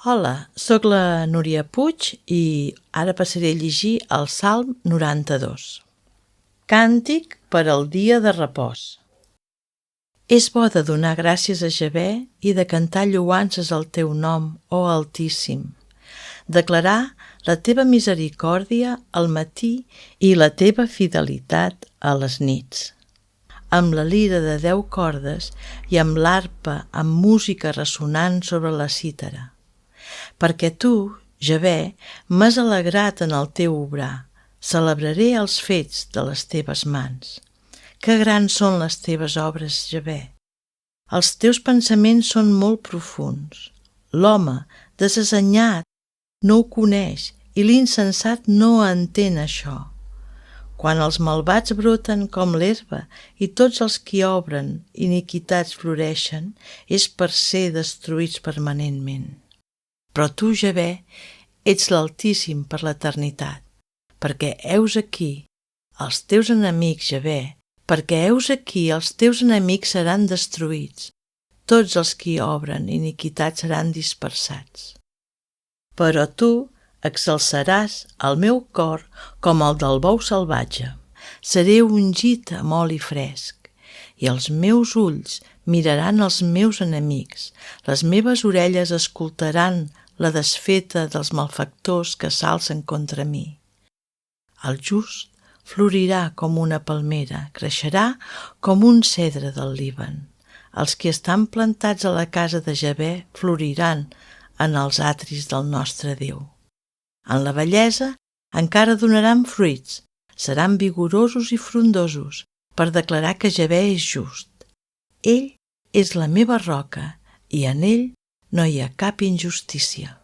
Hola, sóc la Núria Puig i ara passaré a llegir el Salm 92. Càntic per al dia de repòs. És bo de donar gràcies a Javé i de cantar lloances al teu nom, ó Altíssim. Declarar la teva misericòrdia al matí i la teva fidelitat a les nits. Amb la lira de 10 cordes i amb l'arpa amb música ressonant sobre la cítara. Perquè tu, Javé, m'has alegrat en el teu obrar, celebraré els fets de les teves mans. Que grans són les teves obres, Javé! Els teus pensaments són molt profuns. L'home desassenyat no ho coneix i l'insensat no entén això. Quan els malvats broten com l'herba i tots els qui obren iniquitats floreixen, és per ser destruïts permanentment. Però tu, Javé, ets l'Altíssim per l'eternitat, perquè heus aquí els teus enemics, Javé, perquè heus aquí els teus enemics seran destruïts, tots els qui obren iniquitat seran dispersats. Però tu exalçaràs el meu cor com el del bou salvatge, seré ungit amb oli fresc, i els meus ulls miraran els meus enemics, les meves orelles escoltaran la desfeta dels malfactors que s'alcen contra mi. El just florirà com una palmera, creixerà com un cedre del Líban. Els que estan plantats a la casa de Javé floriran en els atris del nostre Déu. En la vellesa encara donaran fruits, seran vigorosos i frondosos per declarar que Javé és just. Ell és la meva roca i en ell no hi ha cap injustícia.